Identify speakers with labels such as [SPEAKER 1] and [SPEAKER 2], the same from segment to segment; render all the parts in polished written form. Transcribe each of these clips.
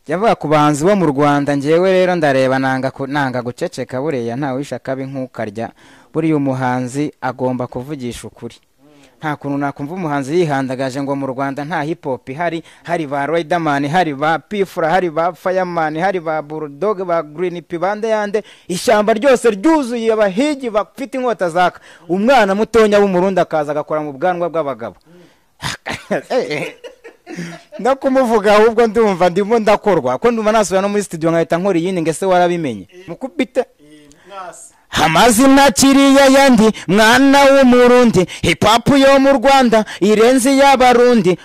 [SPEAKER 1] yavuga ku bahanzi bo mu Rwanda ngewe rero ndareba nanga guceceka buriya nta wisha kabi nk'ukarya buriya umuhanzi agomba kuvugisha ukuri nta kuntu nakumva umuhanzi yihandagaje ngo mu Rwanda nta hip hop hari ba Riderman hari ba Pifura hari ba Fireman hari ba Bulldog ba Green P bande yande ishyamba ryose ryuzuye abahigi bafite inkota zaka umwana mutonya w'umurundi akaza agakora mu bwanwa bw'abagabo no kumuvuga ahubwo ndumva ndimo ndakorwa ko nduma nasubira no muri studio nkahita nkora yindi ngese warabimenye mukubite amazina kiriya yandi mwana w'umurundi hip hop yo mu Rwanda irenze y'abarundi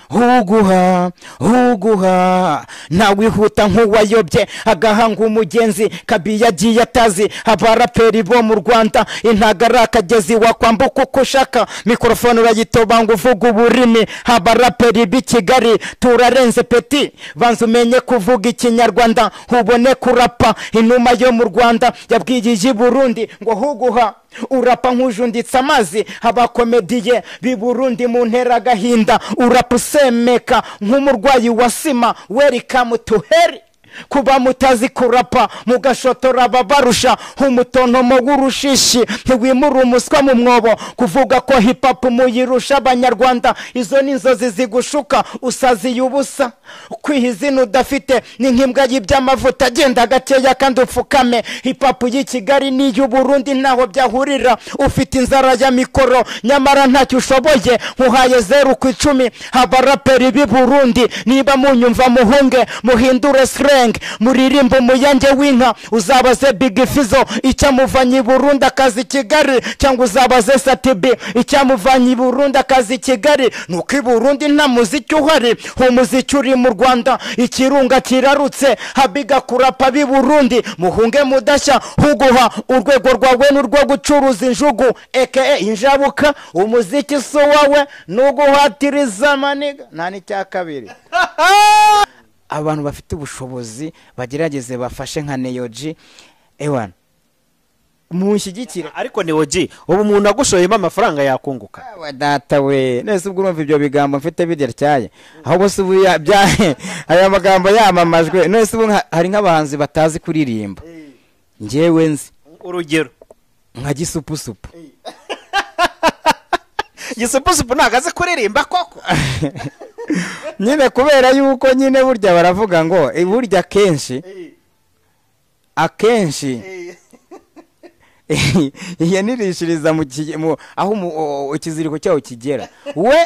[SPEAKER 1] huguha nawihuta nk'uwayobye agahanga umugenzi kabiyagiye atazi abaraperi bo mu Rwanda intagara akagezi wakwambuka uko ushaka mikrofone urayitoba ngo uvuga uburimi abaraperi b'i Kigali turarenze peti banza umenye kuvuga ikinyarwanda ubone kurapa inuma yo mu Rwanda yabwiye i Burundi ngo huguha urapa nk'ujunditse amazi abakomediye b'i Burundi mu ntera gahinda urapa usemeka nk'umurwayi wa sima welcome to hell kuba mutazi kurapa mugashotora babarusha umutontomo w'urushishi ntiwimura umuswa mu mwobo kuvuga ko hip hop muyirusha abanyarwanda izo ni inzozi zigushuka usaziye ubusa kwihizina udafite ni nk'imbwa y'iby'amavuta agenda gakeya kandi upfukame hip hop y'i Kigali n'iy'u Burundi ntaho byahurira ufite inzara ya mikoro nyamara ntacyo ushoboye nkuhaye 0 ku 10 abaraperi b'i Burundi niba munyumva muhunge muhindure muririmbo muyange w'inka uzabaze Big Fizzo icyamuvanye Burundi akazi Kigali cyangwa uzabaze Satibi icyamuvanye Burundi akazi Kigali nuko i Burundi nta muziki uhari umuziki uri mu Rwanda ikirunga kirarutse habiga kurapa b'i Burundi muhunge mudashya huguha urwego rwawe n'urwo gucuruza injugu aka injabuka umuziki so wawe nuguhatiriza maniga nta n'icya kabiri abantu bafite ubushobozi bagerageze bafashe nka Neyo ewana munshyigikira
[SPEAKER 2] ariko Neyo ubu umuntu agushoyemo amafaranga yakunguka
[SPEAKER 1] data we nese ubwo urumva ibyo bigambo mfite bidertyaye aho bose ubu byahe aya magambo yamamajwe nese ubu hari nk'abahanzi batazi kuririmba ngewe nzi
[SPEAKER 2] urugero
[SPEAKER 1] nka Yigisupusupu
[SPEAKER 2] Yigisupusupu nagaze kuririmba koko
[SPEAKER 1] nyine kubera yuko nyine burya baravuga ngo burya akenshi yanirishiriza mu aho ikiziriko cyaho kigera we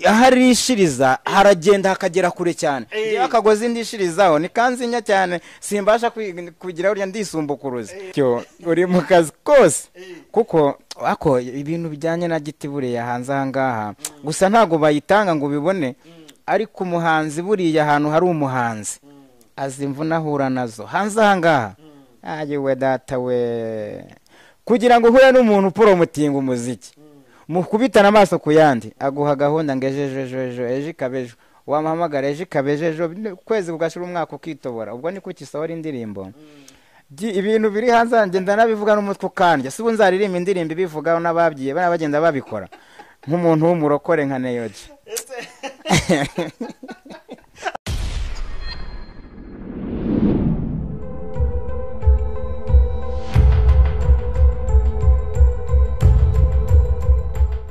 [SPEAKER 1] harishiriza haragenda hakagera kure cyane iyo akagozi ndishirizaho ni kanzinya cyane simbasha kugira urya ndisumbukuruza cyo uri mu kazi kose kuko ako ibintu bijyanye na giti buriya hanze ahangaha gusa ntago bayitanga ngo bibone ariko umuhanzi buriya ahantu hari umuhanzi azimvuna ahura nazo hanze ahangaha ayiwe data we kugira ngo uhure n'umuntu promotinga umuziki mukubitana amaso ku yandi aguha gahunda ngejejejo kabejo wamuhamagara kabejejo kwezi kugashira umwaka ukitobora ubwo niko kisohora indirimbo ibintu biri hanze ngenda nabivuga n'umutwe kanje sibu nzaririmba indirimbo bivugaho n'ababyiye bagenda babikora nk'umuntu w'umurokore nka Neyo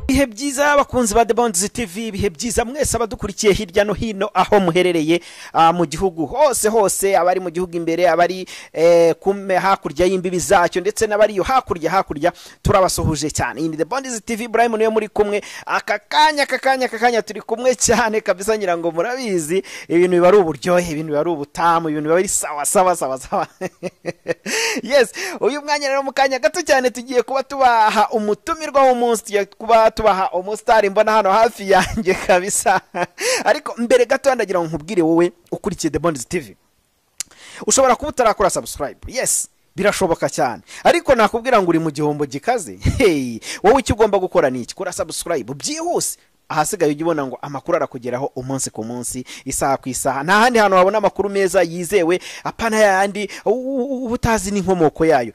[SPEAKER 2] Bihe byiza abakunzi ba Abandi TV bihe byiza mwese abadukurikiye hirya no hino aho muherereye mu gihugu hose abari mu gihugu imbere abari hakurya y'imbibi zacyo ndetse n'abari yo hakurya turabasohuje cyane iyi ni Abandi TV Ibrahim niyo muri kumwe akakanya turi kumwe cyane kabisa ngira ngo murabizi ibintu bibari uburyohe ibintu bibari ubutamu ibintu bibari sawa yes uyu mwanya rero mu kanya gato cyane tugiye kuba tubaha umutumirwa w'umunsi kuba tubaha umustar mbona hano hafi yanjye kabisa ariko mbere gato ndagira ngo nkubwire wowe ukurikiye Abandi TV ushobora kuba utarakora subscribe yes birashoboka cyane ariko nakubwira ngo uri mu gihombo gikaze wowe icyo ugomba gukora ni iki kora subscribe byihuse ahasigaye ugibona ngo amakuru arakugeraho umunsi ku munsi isaha ku isaha nta handi hantu wabona amakuru meza yizewe apana yandi ubutazi n'inkomoko yayo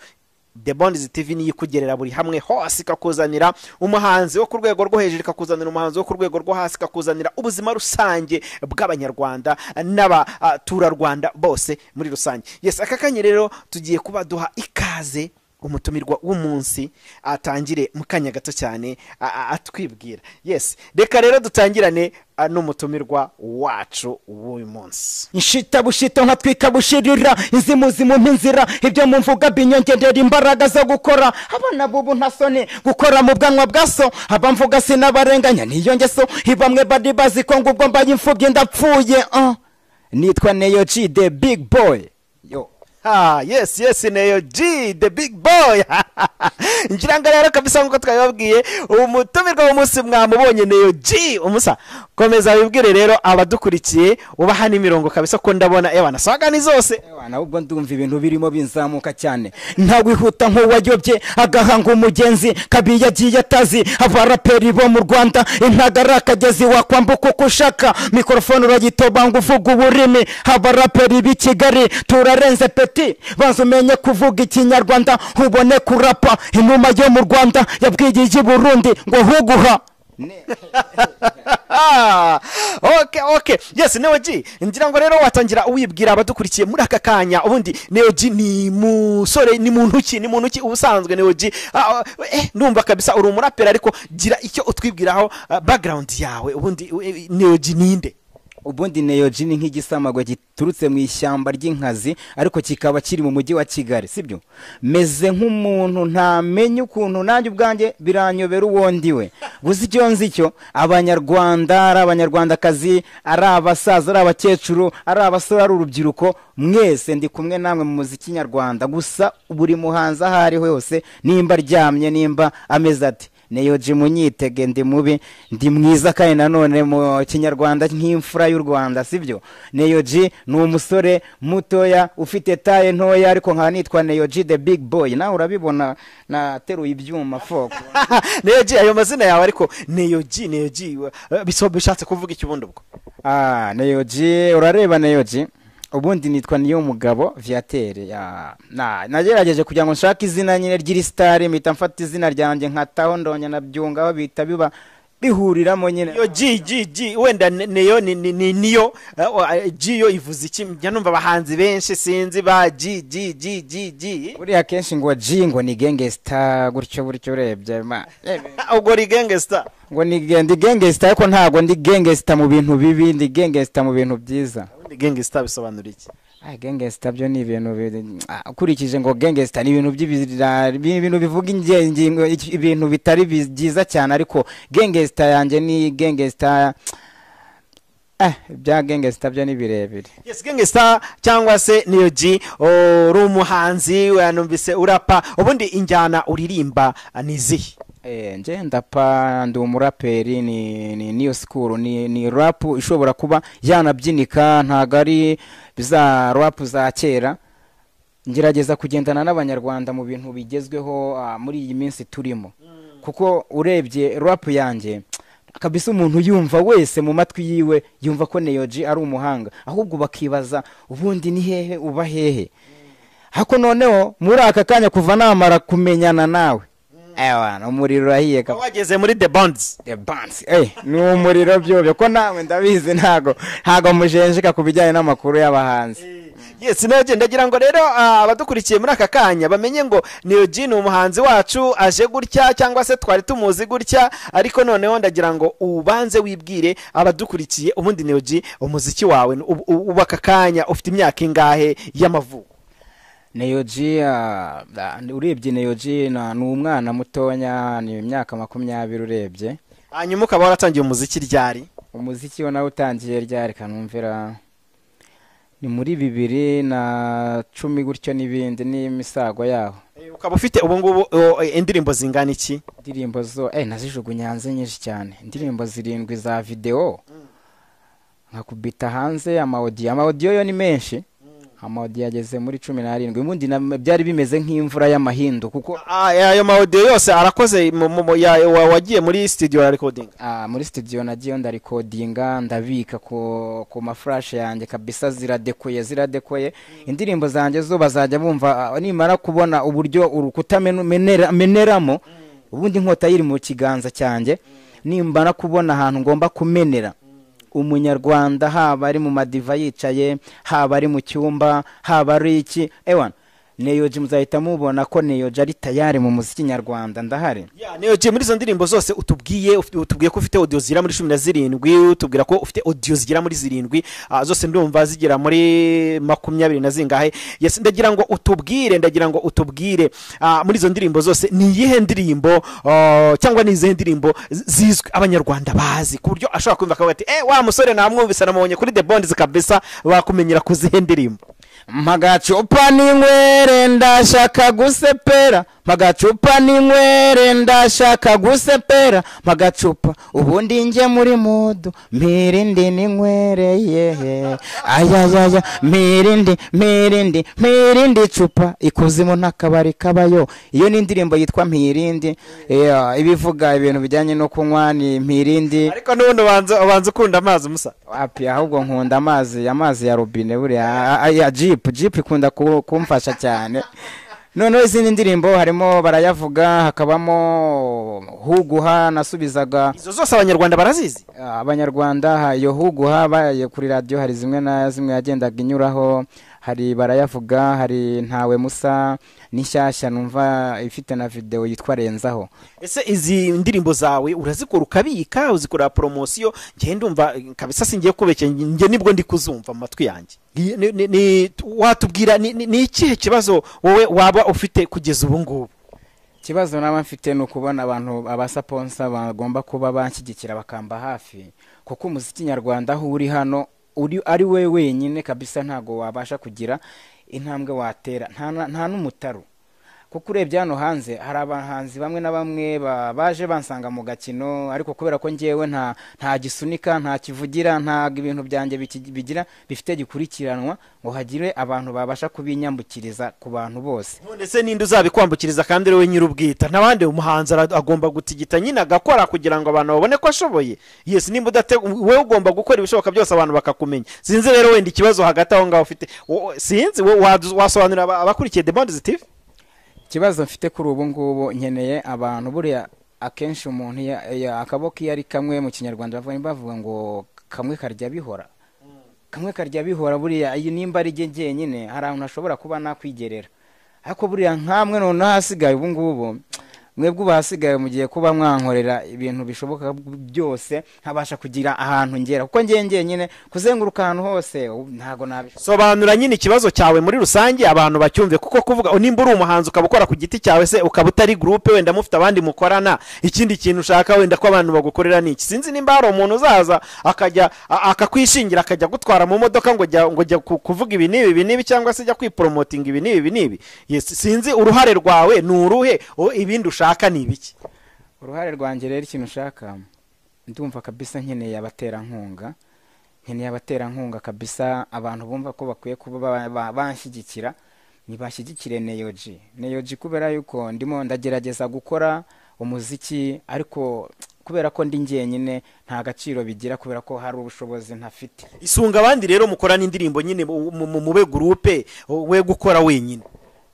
[SPEAKER 2] The Bonds TV niyo ikugerera buri hamwe hose, ikakuzanira umuhanzi wo ku rwego rwo hejuru, ikakuzanira umuhanzi wo ku rwego rwo hasi, ikakuzanira ubuzima rusange bw'abanyarwanda n'abaturarwanda bose muri rusange. Yes, aka kanya rero tugiye kuba duha ikaze umutumirwa w'umunsi atangire mu kanya gato cyane atwibwira. Yes, reka rero dutangirane n'umutumirwa wacu w'uyu munsi.
[SPEAKER 1] Nshita bushito nka twikabushirira izimuzimu mpinzira ibyo mumvuga binyongerera imbaraga zo gukora abana bubu ntasone gukora mu bwanwa bwaso abamvuga sinabarenganya niyo ngeso ibamwe badi bazi ko ngubwo mbaye imfubyi ndapfuye. Nitwa Neyo G the big boy. Yo.
[SPEAKER 2] Yes, Neyo G the big boy. Njiranga rero kabisa nkuko twabibabwiye umutumirwa w'umunsi mwamubonye Neyo G umusa. Komeza wibwire rero abadukurikiye ubaha n'imirongo kabisa ko ndabona nasaga ni zose.
[SPEAKER 1] Ubwo ndumva ibintu birimo binzamuka cyane ntagwihuta nk'uwayobye agahanga umugenzi kabi yagiye atazi abaraperi bo mu Rwanda intagara akagezi wakwambuka uko ushaka mikrofone uragitobanga uvuga uburimi abaraperi b'i Kigali turarenze peti banza umenye kuvuga ikinyarwanda ubone kurapa inuma yo mu Rwanda yabwiye i Burundi ngo huguha.
[SPEAKER 2] Okay. Yes, Neyo G, ngira ngo rero watangira uwibwira abadukurikiye muri aka kanya. Ubundi Neyo G ni musore, ni muntu ki ubusanzwe Neyo G? Ndumva kabisa uri umuraperi, ariko gira icyo utwibwiraho background yawe. Ubundi Neyo G ninde?
[SPEAKER 1] Ubundi Neyo G ni nk'igisamagwe giturutse mu ishyamba ry'inkazi ariko kikaba kiri mu mujyi wa Kigali, sibyo? Meze nk'umuntu ntamenye ukuntu nanjye ubwanjye biranyobera uwondiwe. Gusa icyo nzi cyo abanyarwanda ari abanyarwandakazi ari abasaza ari abakecuru ari abasore ari urubyiruko mwese ndi kumwe namwe mu muziki nyarwanda. Gusa buri muhanzi aho ari hose nimba aryamye nimba ameze ati Neyo G munyitege ndi mubi ndi mwiza kandi nanone mu kinyarwanda nk'imfura y'u Rwanda, sibyo? Neyo G ni umusore mutoya ufite taye ntoya ariko nka nitwa Neyo G the big boy. Nawe urabibona nateruye ibyuma foko.
[SPEAKER 2] Neyo G ayo mazina yawe, ariko Neyo G bishatse kuvuga iki ubundi ubwo?
[SPEAKER 1] Neyo G urareba Neyo G ubundi nitwa niyo mugabo Viatere. Nagerageje kugira ngo nshaka izina nyine ry'iristari mpita mfata izina ryanjye nkataho ndonya nabyungaho bita biba bihuriramo nyine.
[SPEAKER 2] Yo G wenda Neyo ni niyo G yo ivuze iki? Njya numva abahanzi benshi sinzi ba G.
[SPEAKER 1] Uriya kenshi ngo G ngo ni gangster gutyo urebye
[SPEAKER 2] ubwo ri gangster
[SPEAKER 1] ngo ni gangster ariko ntago ndi gangster mu bintu bibi, ndi gangster mu bintu byiza.
[SPEAKER 2] Gangster bisobanura iki?
[SPEAKER 1] Gangster byo ni ibintu ukurikije ngo gangster ni ibintu bivuga ingengo ibintu bitari byiza cyane, ariko gangster yanjye ni gangster bya gangster byo ni birebire.
[SPEAKER 2] Yes, gangster cyangwa se Neyo G uri umuhanzi wanumvise urapa. Ubundi injyana uririmba nizihe?
[SPEAKER 1] Nje ndapa ndi umuraperi ni new school ni rap ishobora kuba yanabyinika ntago ari biza rap za kera. Ngerageza kugendana n'abanyarwanda mu bintu bigezweho muri iyi minsi turimo, kuko urebye rap yanjye kabisa umuntu yumva wese mu matwi yiwe yumva ko Neyo G ari umuhanga, ahubwo bakibaza ubundi ni hehe uba hehe. Hako noneho muri aka kanya kuva namara kumenyana nawe umuriro urahiye
[SPEAKER 2] ka wageze muri The Bonds.
[SPEAKER 1] Ni umuriro byo ko nawe ndabizi ntago mujenjeka kubijyanye n'amakuru y'abahanzi.
[SPEAKER 2] Yes, Neyo G ndagira ngo rero abadukurikiye muri aka kanya bamenye ngo Neyo G ni umuhanzi wacu aje gutya cyangwa se twari tumuzi gutya, ariko noneho ndagira ngo ubanze wibwire abadukurikiye ubundi Neyo G umuziki wawe ubaka kanya ufite imyaka ingahe y'amavuko?
[SPEAKER 1] Neyo G urebye Neyo G ni umwana mutonya, ni imyaka 20 urebye.
[SPEAKER 2] Hanyuma ukaba waratangiye umuziki ryari?
[SPEAKER 1] Umuziki nawe utangiye ryari kanumvira ni muri 2010 gutyo n'ibindi n'imisago yaho.
[SPEAKER 2] Ukaba ufite ubu ngubu indirimbo zingana iki?
[SPEAKER 1] Indirimbo zo nazijugunya hanze nyinshi cyane, indirimbo 7 za video nkakubita hanze. Ama audio yo ni menshi amaudio yageze muri 17 ubundi byari bimeze nk'imvura y'amahindu kuko
[SPEAKER 2] ayo maudio yose arakoze wagiye muri studio ya recording.
[SPEAKER 1] Muri studio nagiye ndarecordinga ndabika ku maflash yanjye kabisa ziradekoye indirimbo zanjye zo bazajya bumva nimara kubona uburyo urukuta meneramo ubundi nkota yiri mu kiganza cyanjye nimbara kubona ahantu ngomba kumenera umunyarwanda haba ari mu madiva yicaye haba ari mu cyumba haba ari iki ewan Neyo muzahita mubona ko Neyo ari tayari mu muziki nyarwanda ndahari.
[SPEAKER 2] Neyo muri izo ndirimbo zose utubwiye ko ufite audio zira muri 17 utubwira ko ufite audio zigira muri 7 zose ndumva zigira muri 20 na zingahe. Yes ndagira ngo utubwire muri izo ndirimbo zose ni yihe ndirimbo cyangwa ni izihe ndirimbo zizwe abanyarwanda bazi ku buryo ashobora kumva ko ati wa musore namwumvise namubonye kuri The Bonds kabisa bakumenyera kuzihe ndirimbo.
[SPEAKER 1] Magacupa n'inywere ndashaka gusepera magacupa n'inywere ndashaka gusepera magacupa ubundi nje muri modo mirindi n'inywere yehe ayayaya mirindi cupa ikuzimu n'akabari kabayo iyo ni indirimbo yitwa Mirindi ibivuga ibintu bijyanye no kunywa ni Mirindi
[SPEAKER 2] ariko n'ubundi ubanza ukunda amazi musa
[SPEAKER 1] api ahubwo nkunda amazi ya robine buriya ya Jeep ikunda kumfasha cyane. None izindi ndirimbo harimo barayavuga hakabamo huguha nasubizaga
[SPEAKER 2] izo zose abanyarwanda barazizi.
[SPEAKER 1] Abanyarwanda yo huguha baye kuri radio hari zimwe na zimwe yagendaga inyuraho hari barayavuga hari ntawe musa nishyashya numva ifite na video yitwa Renzaho.
[SPEAKER 2] Ese izi ndirimbo zawe urazikora ukabika uzikora promotion ngiye ndumva kabisa singiye kubeke ngiye nibwo ndi kuzumva amatwi yanjye. Ni watubwira ni ikihe kibazo wowe waba ufite kugeza ubu ngubu?
[SPEAKER 1] Kibazo naba mfite no kubona abantu abasponsa bagomba kuba banshyigikira bakamba hafi kuko umuziki nyarwanda aho uri hano ari we wenyine kabisa ntago wabasha kugira intambwe watera nta n'umutaro kuko urebye hano hanze hari abahanzi bamwe na bamwe baje bansanga mu gakino ariko kubera ko ngewe nta gisunika nta kivugira nta ibintu byanjye bigira bifite gikurikiranwa ngo hagire abantu babasha kubinyambukiriza ku bantu bose.
[SPEAKER 2] None se ninde uzabikwambukiriza kandi rewe nyirubwita nabandi umuhanzi agomba gutigita nyine agakora kugira ngo abantu babone ko ashoboye. Yes nimba wewe ugomba gukora ibishoboka byose abantu bakakumenya. Sinzi rero wenda ikibazo hagati aho ngaho ufite sinzi wasobanurira abakurikiye The Bonds TV.
[SPEAKER 1] Kibazo mfite kuri ubu ngubu nkeneye abantu buriya akenshi umuntu akaboko yari kamwe mu kinyarwanda bavuga ngo kamwe karya bihora buriya iyi nimba ari je nyine hari ahantu ashobora kuba nakwigerera ariko buriya nkamwe none hasigaye ubu ngubu mwebwe ubasigaye mugiye kuba mwankorera ibintu bishoboka byose nkabasha kugira ahantu ngera kuko ngiye nyine kuzenguruka ahantu hose ntago nabishoboye.
[SPEAKER 2] Sobanura nyine ikibazo cyawe muri rusange abantu bacyumve kuko kuvuga nimba uri umuhanzi ukabukora ku giti cyawe se ukabutari groupe wenda mufite abandi mukorana ikindi kintu ushaka wenda ko abantu bagukorera niki sinzi nimba hari umuntu uzaza akajya akakwishingira akajya gutwara mu modoka ngo jya kuvuga ibi nibi cyangwa se jya kwipromoting ibi nibi. Yes sinzi uruhare rwawe nuruhe ibindi ushaka ni ibiki?
[SPEAKER 1] Uruhare rwanjye rero ikintu ushaka ndumva kabisa nkeneye abaterankunga kabisa abantu bumva ko bakwiye kuba banshyigikira nibashyigikire Neyo kubera yuko ndimo ndagerageza gukora umuziki ariko kubera ko ndi ngenyine nta gaciro bigira kubera ko hari ubushobozi ntafite.
[SPEAKER 2] Isunga abandi rero mukorana indirimbo nyine mube groupe we gukora wenyine.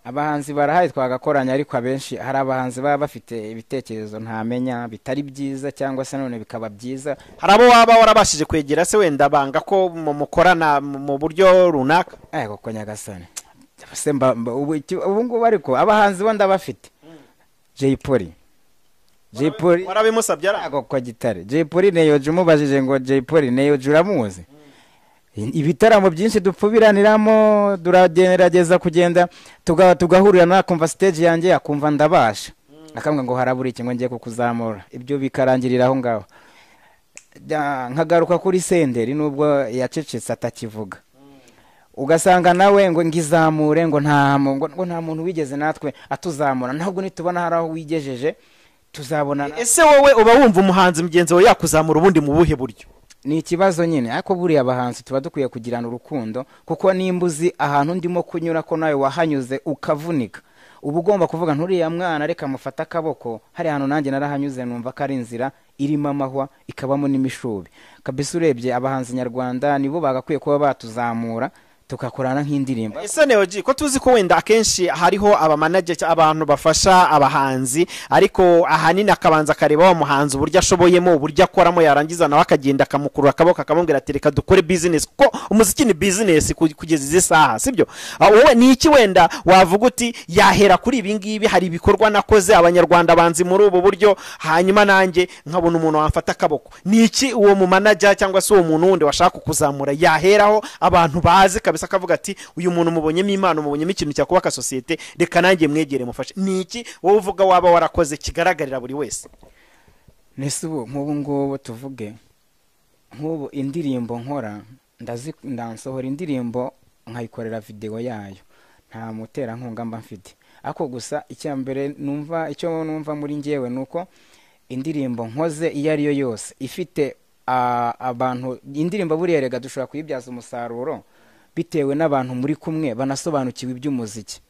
[SPEAKER 1] Abahanzi barahaye twagakoranya ariko abenshi hari abahanzi baba bafite ibitekerezo ntamenya bitari byiza cyangwa se none bikaba byiza.
[SPEAKER 2] Hari abo waba warabashije kwegera se wenda banga ko mukorana mu buryo runaka?
[SPEAKER 1] Koko nyagasane se ubu ngubu ariko abahanzi bo ndabafite Jay Polly
[SPEAKER 2] warabimusabye
[SPEAKER 1] koko gitare Jay Polly Neyo umubajije ngo Jay Polly Neyo uramuzi ibitaramo byinshi dupfubiraniramo duragerageza kugenda tugahurira nakumva stage yanjye akumva ndabasha akambwa ngo harabura iki ngo ngiye kukuzamura ibyo bikarangirira aho ngaho nkagaruka kuri Senderi nubwo yacecetse atakivuga ugasanga nawe ngo ngizamure ngo nta muntu wigeze natwe atuzamura ntabwo nitubona hari aho wigejeje tuzabona.
[SPEAKER 2] Ese wowe uba wumva umuhanzi mugenzi wawe yakuzamura ubundi mu buhe buryo?
[SPEAKER 1] ni ikibazo nyine ariko buriya abahanzi tuba dukwiye kugirana urukundo kuko nimbuzi ahantu ndimo kunyura ko nawe wahanyuze ukavunika uba ugomba kuvuga nturiya mwana reka mufata akaboko hari ahantu nanjye narahanyuze numva ko ari inzira irimo amahwa ikabamo n'imishubi kabisa urebye abahanzi nyarwanda nibo bagakwiye kuba batuzamura tukakorana nk'indirimbo
[SPEAKER 2] ese Neyo ko tuzi ko wenda akenshi hariho abamanager abantu bafasha abahanzi ariko ahanini akabanza kareba wa muhanzi uburyo ashoboyemo uburyo akoramo yarangiza nawe akagenda akamukurura akaboko akamubwira ati reka dukore business kuko umuziki ni business kugeza izi saha sibyo wowe ni iki wenda wavuga uti yahera kuri ibi ngibi hari ibikorwa nakoze abanyarwanda banzi muri ubu buryo hanyuma nanjye nkabona umuntu wamfata akaboko ni iki uwo mu manager cyangwa se uwo muntu wundi washaka kuzamura yaheraho abantu bazi akavuga ati uyu muntu mubonyemo impano mubonyemo ikintu cyakubaka societe reka nanjye mwegere mufashe ni iki wowe uvuga waba warakoze kigaragarira buri wese
[SPEAKER 1] nese ubu nk'ubu ngubu tuvuge nk'ubu indirimbo nkora ndansohora indirimbo nkayikorera video yayo nta muterankunga mba mfite ako gusa icyambere icyo numva muri njyewe nuko indirimbo nkoze iyo ari yo yose ifite abantu indirimbo buriya rega dushobora kuyibyaza umusaruro bitewe n'abantu muri kumwe banasobanukiwe iby'umuziki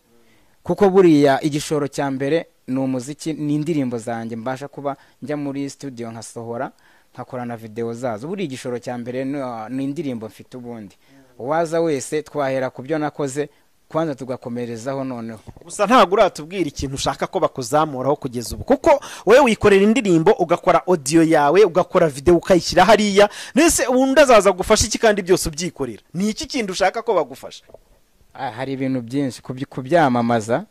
[SPEAKER 1] kuko buriya igishoro cya mbere ni umuziki ni indirimbo zanjye mbasha kuba njya muri studio nkasohora nkakorana video zazo buriya igishoro cya mbere ni indirimbo mfite ubundi waza wese twahera ku byo nakoze kwanza tugakomerezaho noneho
[SPEAKER 2] gusa ntago uratubwira ikintu ushaka ko bakuzamuraho kugeza ubu kuko wewe wikorera indirimbo ugakora audio yawe ugakora video ukayishyira hariya nese ubundi azaza gufasha iki kandi byose ubyikorera ni iki kintu ushaka ko bagufasha
[SPEAKER 1] hari ibintu byinshi kubyamamaza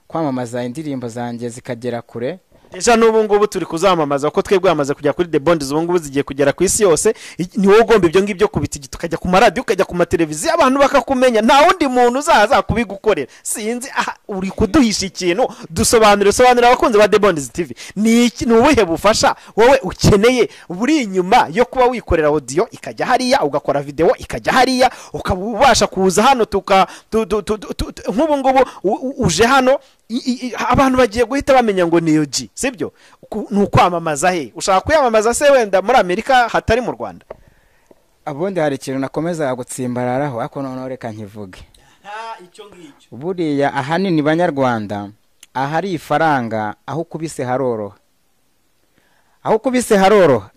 [SPEAKER 1] kwamamaza indirimbo zanjye zikagera kure
[SPEAKER 2] Eja n'ubu ngubu turi kuzamamaza ko twebwe amaze kujya kuri The Bonds ubu ngubu zigiye kugera ku isi yose ni wowe ugomba ibyo ngibyo kubitigi tukajya ku maradiyo ukajya ku mateleviziyo abantu bakakumenya nta wundi muntu uzaza kubigukorera sinzi uri kuduhisha ikintu sobanura abakunzi ba The Bonds TV ni ubuhe bufasha wowe ukeneye buri inyuma yo kuba wikorera audio ikajya hariya ugakora video ikajya hariya ukabubasha kuza hano nk'ubu ngubu uje hano abantu bagiye guhita bamenya ngo Neyo sibyo nukwamamaza he ushaka kuyamamaza se wenda muri Amerika hatari mu Rwanda
[SPEAKER 1] abundi hari ikintu nakomeza gutsimbararaho ako none reka nkivuge
[SPEAKER 2] icyo ngicyo
[SPEAKER 1] buriya ahanini banyarwanda ahari ifaranga aho kubise haroro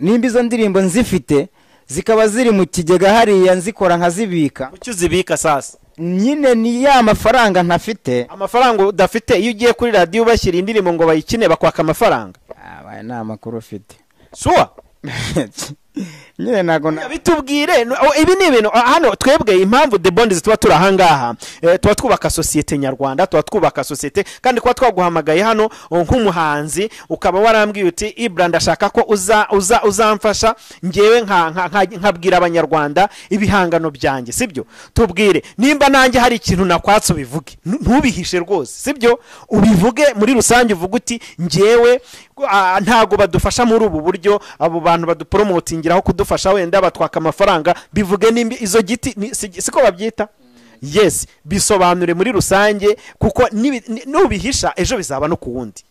[SPEAKER 1] nimba izo ndirimbo nzifite zikaba ziri mu kigega hariya nzikora nkazibika
[SPEAKER 2] ucyo uzibika sasa
[SPEAKER 1] nyine ni ya mafaranga ntafite
[SPEAKER 2] amafaranga udafite iyo ugiye kuri radio bashyira indirimbo ngo bayikine bakwaka amafaranga
[SPEAKER 1] aba ni amakuru ufite
[SPEAKER 2] shuwa
[SPEAKER 1] nyine nago
[SPEAKER 2] bitubwire ibi ni ibintu hano twebwe impamvu The Bonds tuba turahangaha tuba twubaka societe nyarwanda tuba twubaka societe kandi kwa twaguhamagaye hano nk'umuhanzi ukaba warambwiye uti Ibra ndashaka ko uzamfasha ngewe nkabwira abanyarwanda ibihangano byanjye sibyo tubwire nimba nanjye hari ikintu nakwatse ubivuge ntubihishe rwose sibyo ubivuge muri rusange uvuga uti ngewe ntago badufasha muri ubu buryo abo bantu badupromotingiraho kudufasha wenda batwaka amafaranga bivuge nimbi izo giti siko babyita yes bisobanure muri rusange kuko nubihisha ejo bizaba no kuwundi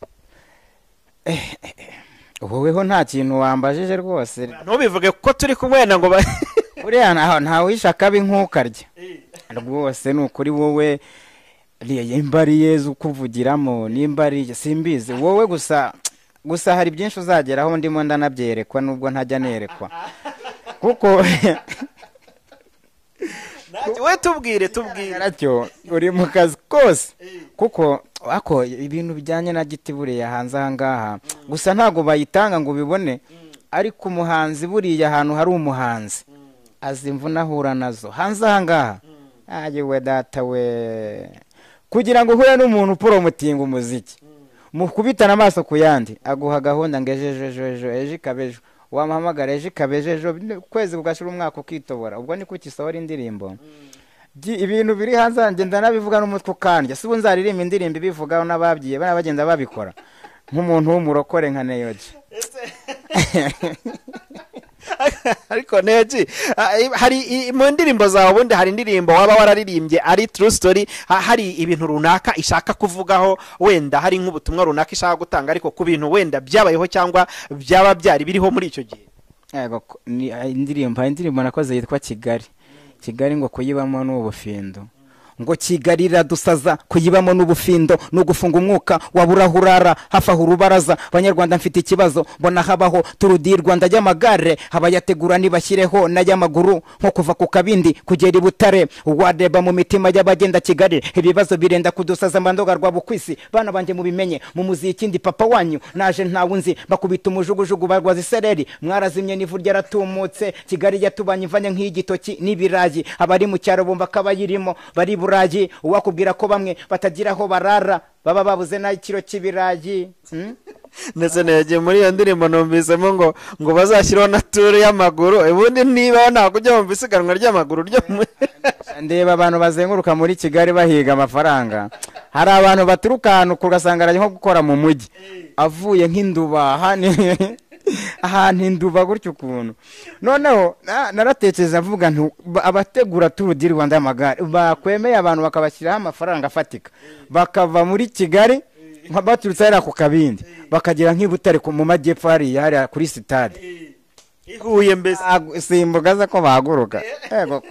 [SPEAKER 1] woweho nta kintu wambajije rwose
[SPEAKER 2] ntubivuge kuko turi kumwena ngo
[SPEAKER 1] buriya nta wisha kabi nk'ukarya rwose ni ukuri wowe imbari yezu kuvugiramo n'imbari simbizi wowe gusa hari byinshi uzageraho ndimo ndanabyerekwa nubwo ntajya nerekwa kuko
[SPEAKER 2] we tubwire
[SPEAKER 1] aracyo uri mu kazi kose kuko ako ibintu bijyanye na giti buriya hanze ahangaha gusa ntago bayitanga ngo ubibone ariko umuhanzi buriya ahantu hari umuhanzi azimvuna ahura nazo hanze ahangaha ayewe data we kugira ngo uhure n'umuntu upromotinga umuziki mukubitana amaso ku yandi aguha gahunda ngo ejo ikabejo wamuhamagara ejo ikabejo kwezi kugashira umwaka ukitobora ubwo niko kisohora indirimbo ibintu biri hanze hanjye ndanabivuga n'umutwe ukandya si nzaririmba indirimbo ibivugaho n'ababyiye bagenda babikora nk'umuntu w'umurokore nka Neyo
[SPEAKER 2] ariko Neyo hari mu ndirimbo zawe ubundi hari indirimbo waba wararirimbye ari true story hari ibintu runaka ishaka kuvugaho wenda hari nk'ubutumwa runaka ishaka gutanga ariko ku bintu wenda byabayeho cyangwa byaba byari biriho muri icyo gihe
[SPEAKER 1] yego ni indirimbo nakoze yitwa Kigali ngo kuyibamo n'ubufindo ngo Kigali iradusaza kuyibamo n'ubufindo no gufunga umwuka waburahurara hafa urubaraza abanyarwanda mfite ikibazo mbona habaho turudi Rwanda y'amagare abayategura nibashyireho n'ay'amaguru nko kuva ku kabindi kugera ibutare wadeba mu mitima y'abagenda Kigali ibibazo birenda kudusaza mbandoga rwa bukwisi bana banje mubimenye mu muziki ndi papa wanyu naje ntawunzi bakubita umujugujugu barwaza isereri mwarazimye nivu ryaratumutse Kigali yatubanye ivanye nk'igitoki n'ibirayi abari mu cyaro bomba kabayirimo bari burayi uwakubwira ko bamwe batagiraho barara baba babuze na ikiro cy'ibirayi
[SPEAKER 2] ndetse nagiye muri iyo ndirimbo numvisemo ngo bazashyiraho na turu y'amaguru ubundi niba nta kujya mu bisiganwa ry'amaguru ryo
[SPEAKER 1] ndeba abantu bazenguruka muri Kigali bahiga amafaranga hari abantu baturuka ahantu kugasanga ari nko gukora mu mujyi avuye nk'induba ahantu induba gutyo ukuntu noneho naratekereza avuga nti abategura turudi Rwanda y'amagare bakwemeye abantu bakabashyiraho amafaranga afatika bakava muri Kigali baturutse hariya ku kabindi bakagira nk'ibutare mu majyepfo hariya kuri sitade
[SPEAKER 2] ihuye mbese
[SPEAKER 1] simbugaza ko bahaguruka yego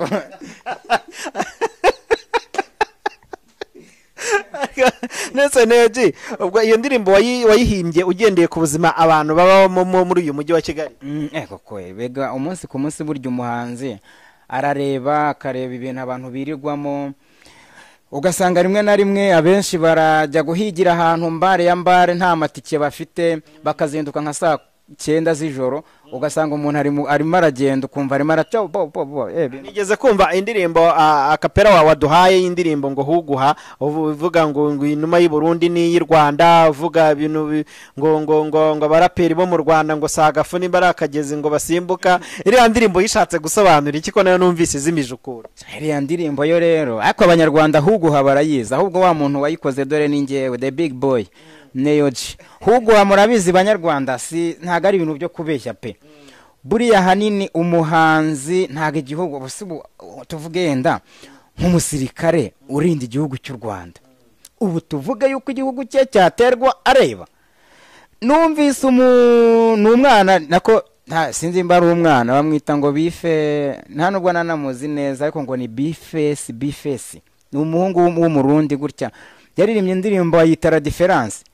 [SPEAKER 2] nese neji ubwo iyo ndirimbo wayihimbye ugendeye ku buzima abantu baba muri uyu mujyi wa Kigali
[SPEAKER 1] yego bega umunsi ku munsi burya umuhanzi arareba akareba ibintu abantu birirwamo ugasanga rimwe na rimwe abenshi barajya guhigira ahantu mbare nta matike bafite bakazinduka nka saa 9 z'ijoro ugasanga umuntu arimo aragenda ukumva arimo araca
[SPEAKER 2] nigeze kumva indirimbo akapera waduhaye indirimbo ngo huguha uvuga ngo inuma y'u Burundi n'iy'i Rwanda uvuga ibintu ngo abaraperi bo mu Rwanda ngo sagafu nimbara akagezi ngo basimbuka iriya ndirimbo yishatse gusobanura iki ko nayo numvise zimijukura
[SPEAKER 1] iriya ndirimbo yo rero ariko abanyarwanda huguha barayiza ahubwo wa muntu wayikoze dore ni njyewe the big boy Neyo huguha murabizi banyarwanda si ntago ari ibintu byo kubeshya pe buriya hanini umuhanzi ntago igihugu tuvuge yenda nk'umusirikare urinda igihugu cy'u Rwanda ubu tuvuge yuko igihugu cye cyaterwa areba numvise umwana nako sinzi mba ari umwana bamwita ngo bife nta nubwo nanamuzi neza ariko ngo ni bifesi ni umuhungu w'umurundi gutya yaririmbye indirimbo yita La Difference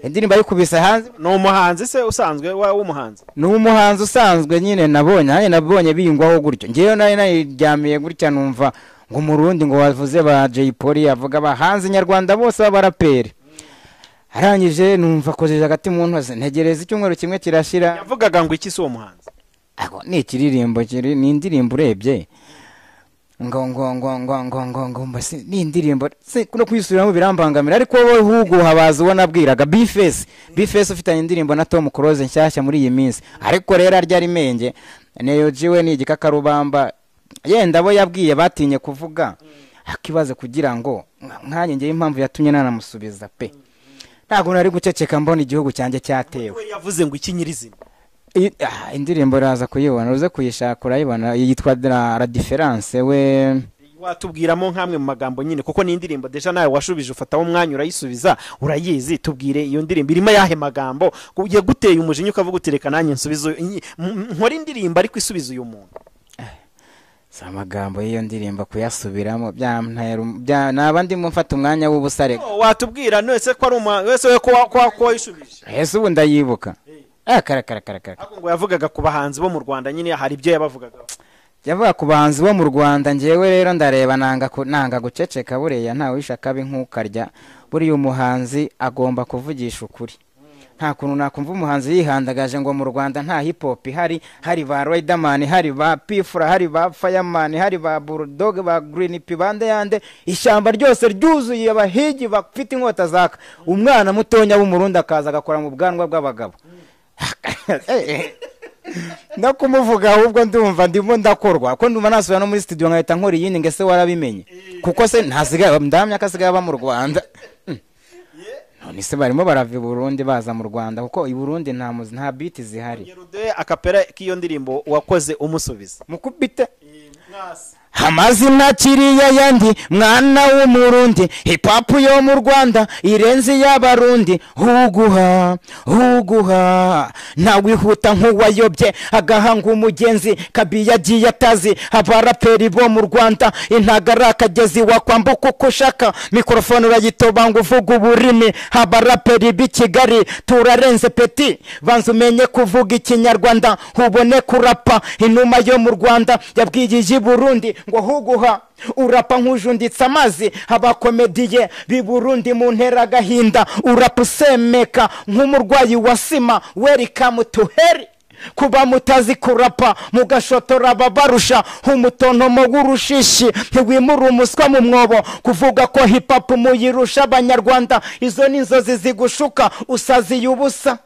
[SPEAKER 1] indirimbo ayikubise hanze
[SPEAKER 2] no umuhanzi se usanzwe w'umuhanzi
[SPEAKER 1] no umuhanzi usanzwe nyine nabonye bingwaho gutyo ngiye nayiryamiye gutya numva ngo murundi ngo wavuze ba Jay Polly avuga abahanzi nyarwanda bose b'abaraperi arangije numva kojeje agati mu ntoze ntegereza icyumweru kimwe kirashira
[SPEAKER 2] yavugaga ngo iki se uwo muhanzi
[SPEAKER 1] aho ni ikiririmbo ni indirimbo urebye ngo mbasi ni indirimbo no kwisubiramo birambangamira ariko wowe huguha bazi ubona abwiraga bifesi ufitanye indirimbo na Tom Close nshyashya muri iyi minsi ariko rero arya rimenge Neyo jiwe ni igikakarubamba yenda bo yabwiye batinye kuvuga akibaze kugira ngo nkanye ngiye impamvu yatumye nanamusubiza pe ntago nari guceceka mbona igihugu cyanjye cyatewe
[SPEAKER 2] yavuze ngo ikinyirizina
[SPEAKER 1] indirimbo raza kuyibona uze kuyishaka urayibona yitwa La Difference we
[SPEAKER 2] watubwiramo nkamwe mu magambo nyine kuko ni indirimbo deja nawe washubije ufataho umwanya urayisubiza urayizi tubwire iyo ndirimbo irimo yahe magambo ugiye guteye umujinya ukavuga utereka nanjye nsubizo nkora indirimbo ariko isubiza uyu muntu
[SPEAKER 1] sa magambo y'iyo ndirimbo kuyasubiramo naba ndimo mfata umwanya w'ubusare
[SPEAKER 2] watubwira nese ko ari wese ko wayishubije
[SPEAKER 1] ese ubu ndayibuka karakara
[SPEAKER 2] ngo yavugaga ku bahanzi bo mu Rwanda nyine hari ibyo yabavugaga
[SPEAKER 1] yavuga ku bahanzi bo mu Rwanda ngewe rero ndareba nanga guceceka buriya nta wishaka b'inkukarya buriya umuhanzi agomba kuvugisha ukuri nta kuntu nakumva umuhanzi yihandagaje ngo mu Rwanda nta hip hop hari ba Riderman hari ba Pifra hari ba Fireman hari ba Bulldog ba Green P bande yande ishyamba ryose ryuzuye abahigi bafite inkota zaka umwana mutonya w'umurundi akaza agakora mu bwanwa bw'abagabo ndakumuvuga ahubwo ndumva ndimo ndakorwa ko ndumva nasubira no muri studio nkahita nkora iyindi ngese warabimenye kuko se ntasigaye ndamya kasigaye ba mu Rwanda none se barimo barava i Burundi baza mu Rwanda kuko i Burundi nta beat zihari
[SPEAKER 2] akapera k'iyo ndirimbo wakoze umusubiza
[SPEAKER 1] mukubite amazina kiriya yandi mwana w'umurundi hip hop yo mu Rwanda irenze y'abarundi uguha ntawihuta nk'uwayobye agahanga umugenzi kabi yagiye atazi abaraperi bo mu Rwanda intagara akagezi wakwambuka uko ushaka mikrofone urayitoba ngo uvuga uburimi abaraperi b'i Kigali turarenze peti banza umenye kuvuga ikinyarwanda ubone kurapa inuma yo mu Rwanda yabwiye i Burundi ngo huguha urapa nk'ujunditse amazi abakomediye b'i Burundi mu ntera gahinda urapa usemeka nk'umurwayi wa sima welcome to hell kuba mutazi kurapa mugashotora babarusha umutontomo w'urushishi ntiwimura umuswa mu mwobo kuvuga ko hip hop muyirusha abanyarwanda izo ni inzozi zigushuka usaziye ubusa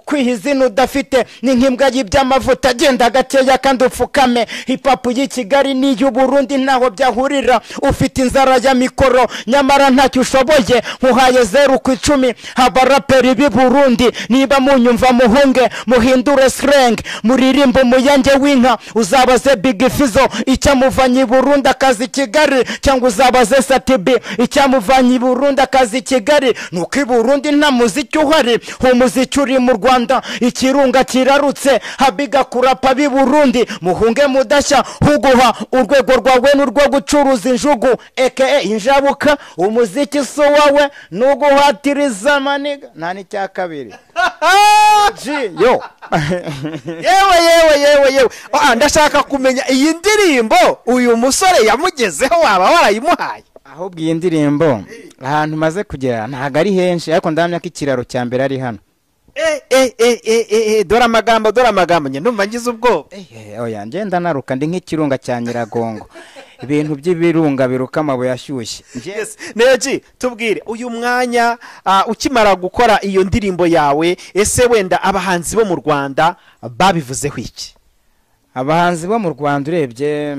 [SPEAKER 1] kwihizina udafite ni nk'imbwa y'iby'amavuta agenda gakeya kandi upfukame hip hop y'i Kigali n'iy'u Burundi ntaho byahurira ufite inzara ya mikoro nyamara ntacyo ushoboye nkuhaye 0 ku 10 abaraperi b'i Burundi niba munyumva muhunge muhindure slang muririmbo muyange w'inka uzabaze Big Fizzo icyamuvanye i Burundi akazi Kigali cyangwa uzabaze Satibi icyamuvanye i Burundi akazi Kigali nuko i Burundi nta muziki uhari umuziki uri mu Rwanda ikirunga kirarutse habiga kurapa b'i Burundi muhunge mudashya huguha urwego rwawe n'urwo gucuruza injugu aka injabuka umuziki so wawe nuguhatiriza maniga nta n'icya kabiri yo
[SPEAKER 2] yewe ndashaka kumenya iyi ndirimbo uyu musore yamugezeho waba warayimuhaye
[SPEAKER 1] ahubwo iyi ndirimbo ahantu maze kugera ntago ari henshi ariko ndamya ko ikiraro cya mbere ari hano
[SPEAKER 2] dore amagambo njye ndumva ngize ubwoba
[SPEAKER 1] oya ngenda naruka ndi nk'ikirunga cya Nyiragongo ibintu by'ibirunga biruka amabuye ashyushye
[SPEAKER 2] Neyo tubwire uyu mwanya ukimara gukora iyo ndirimbo yawe ese wenda abahanzi bo mu Rwanda babivuzeho iki
[SPEAKER 1] abahanzi bo mu Rwanda urebye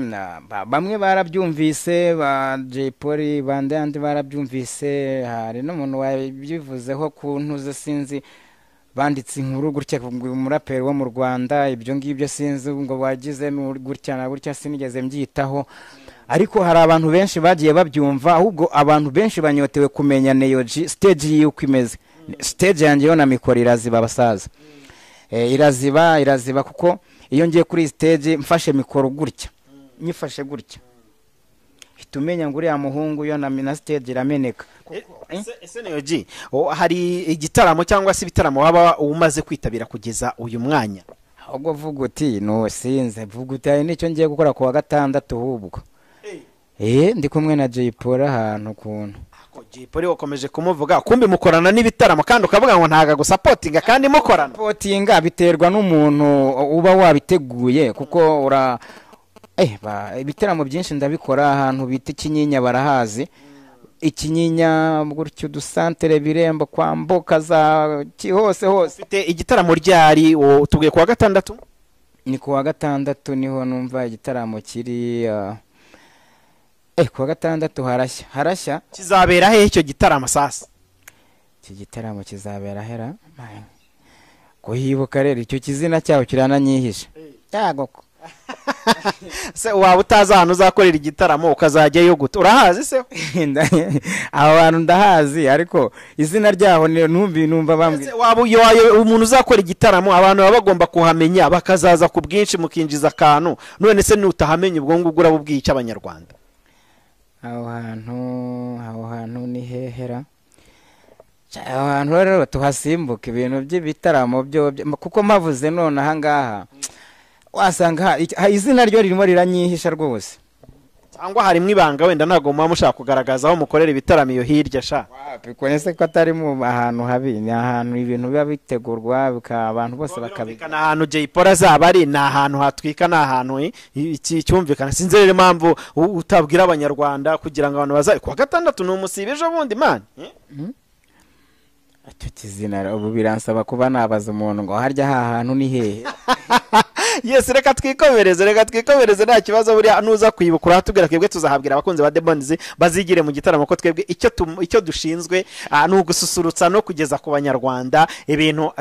[SPEAKER 1] bamwe barabyumvise ba Jay Polly bandi barabyumvise hari n'umuntu wabivuzeho ku ntuze sinzi banditse inkuru gutya Muraperi wo mu Rwanda ibyo ngibyo sinzi ngo wagize gutya na gutya sinigeze mbyitaho ariko hari abantu benshi bagiye babyumva ahubwo abantu benshi banyotewe kumenya Neyo stage y'uko imeze stage yanjye yo na mikoro iraziba basaza iraziba kuko iyo ngiye kuri stage mfashe mikoro gutya nyifashe gutya hitumenya ngo uriya muhungu yo na stage irameneka
[SPEAKER 2] ese Neyo hari igitaramo cyangwa se ibitaramo waba umaze kwitabira kugeza uyu mwanya
[SPEAKER 1] ahubwo vuga uti no sinze vuga uti nicyo ngiye gukora ku wa gatandatu ahubwo ndi kumwe na Jay Polly ahantu kuntu
[SPEAKER 2] Jay Polly wakomeje kumuvuga kumbi mukorana n'ibitaramo kandi ukavuga ngo ntaga gusapotinga kandi mukorana
[SPEAKER 1] sapotinga biterwa n'umuntu uba wabiteguye kuko ibitaramo byinshi ndabikora ahantu bita Kinyinya barahazi Ikinyinya gutyo dusantere birembo kwambuka za hose
[SPEAKER 2] ufite igitaramo ryari tubwiye ku wa gatandatu
[SPEAKER 1] ni ku wa gatandatu niho numva igitaramo kiri ku wa gatandatu harashya
[SPEAKER 2] kizabera he icyo gitaramo sasa
[SPEAKER 1] iki gitaramo kizabera hera kuhibuka rero icyo kizina cyaho kirananyihisha yagoko
[SPEAKER 2] se waba utazi ahantu uzakorera igitaramo ukazajyayo gute urahazi se
[SPEAKER 1] aba bantu ndahazi ariko izina ryaho numva bambwira
[SPEAKER 2] waba umuntu uzakora igitaramo abantu baba bagomba kuhamenya bakazaza ku bwinshi mukinjiza akantu none se nutahamenya ubwo ngubwo urabubwiye cy'abanyarwanda
[SPEAKER 1] aho hantu ni hehera aho hantu rero tuhasimbuka ibintu by'ibitaramo byo kuko mpavuze none aha ngaha wasanga izina ryo ririmo riranyihisha rwose
[SPEAKER 2] cyangwa harimo ibanga wenda ntago muba mushaka kugaragaza aho mukorera ibitaramo iyo hirya sha
[SPEAKER 1] bikonese ko atari mu ahantu habi ni ahantu ibintu biba bitegurwa abantu bose bakabikana
[SPEAKER 2] ahantu Jay Polly azaba ari ni ahantu hatwika ni ahantu iki cyumvikana sinzi rero impamvu utabwira abanyarwanda kugira ngo abantu bazaye ku wa gatandatu ni umusibe ejo bundi man
[SPEAKER 1] izina ubu biransaba kuba nabaza umuntu ngo harya aha hantu ni hehe
[SPEAKER 2] Yes, reka twikomereze nta kibazo buriya nuza kwibukura tubwira kwebwe tuzahabwira abakunzi ba The Bonds bazigire mu gitaramo ko twebwe icyo dushinzwe ni ugususurutsa no kugeza ku banyarwanda ibintu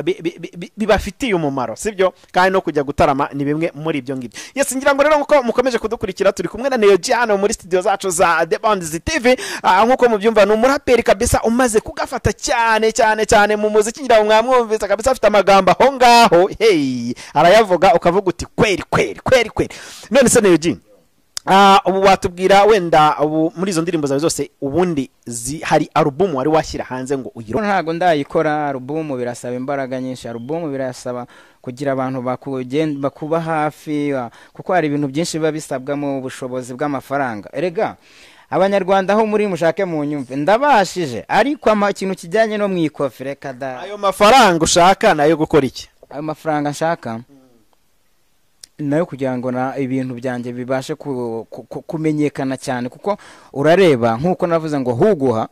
[SPEAKER 2] bibafitiye umumaro sibyo kandi no kujya gutarama ni bimwe muri ibyo ngibyo. Yes, ngira ngo rero nkuko mukomeje kudukurikira turi kumwe na Neyo hano muri studio zacu za The Bonds TV. Nkuko mubyumva ni umuraperi kabisa umaze kugafata cyane mu muziki, ngira ngo mwamwumvise kabisa afite amagambo aho ngaho hey arayavuga ukavuga uti kweri. None se Neyo ubu watubwira wenda ubu muri izo ndirimbo zawe zose ubundi hari album wari washyira hanze ngo uyiro?
[SPEAKER 1] Ntago ndayikora. Album birasaba imbaraga nyinshi, album birasaba kugira abantu bakuba hafi, kuko hari ibintu byinshi biba bisabwa mu bushobozi bw'amafaranga. Erega abanyarwanda aho muri mushake mu nyumve ndabashije, ariko ikintu kijyanye no mwikofere kada.
[SPEAKER 2] Ayo mafaranga ushaka nayo gukora iki?
[SPEAKER 1] Ayo mafaranga nshaka nayo kugira ngo ibintu byanjye bibashe kumenyekana cyane, kuko urareba nkuko navuze ngo huguha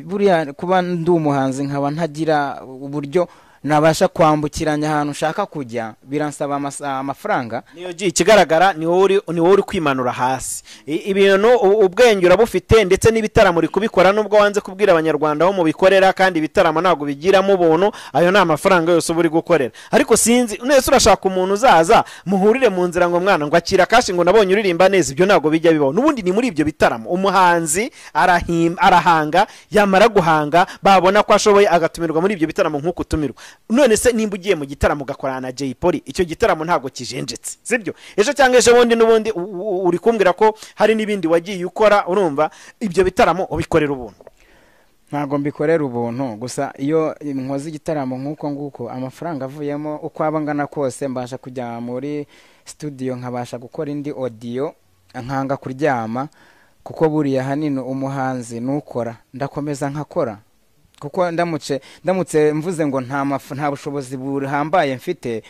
[SPEAKER 1] buriya kuba ndi umuhanzi nkaba ntagira uburyo nabasha kwambukiranya ahantu ushaka kujya biransaba amafaranga.
[SPEAKER 2] Niyo ikigaragara ni wowe uri kwimanura hasi ibintu ubwenge urabufite ndetse n'ibitaramo uri kubikora nubwo wanze kubwira abanyarwanda aho mubikorera, kandi ibitaramo ntago bigiramo ubuntu, ayo ni amafaranga yose uri gukorera. Ariko sinzi nese urashaka umuntu uzaza muhurire mu nzira ngo mwana ngo akira kashi ngo nabonye uririmba neza, ibyo ntago bijya bibaho. Nubundi ni muri ibyo bitaramo umuhanzi arahanga, yamara guhanga babona ko ashoboye agatumirwa muri ibyo bitaramo nk'uko utumirwa. None se nimba ugiye mu gitaramo ugakorana na Jay Polly, icyo gitaramo ntago kijenjetse sibyo? Ejo cyangwa ejo bundi nubundi uri kumbwira ko hari nibindi wagiye ukora, urumva ibyo bitaramo ubikorera ubuntu?
[SPEAKER 1] Ntago mbikorera ubuntu, gusa iyo nkoze igitaramo nguko amafaranga avuyemo uko abangana kose mbasha kujya muri studio nkabasha gukora indi audio nkanga kuryama, kuko buriya hanini umuhanzi nukora ndakomeza nkakora, kuko ndamutse mvuze ngo nta bushobozi buhambaye mfite.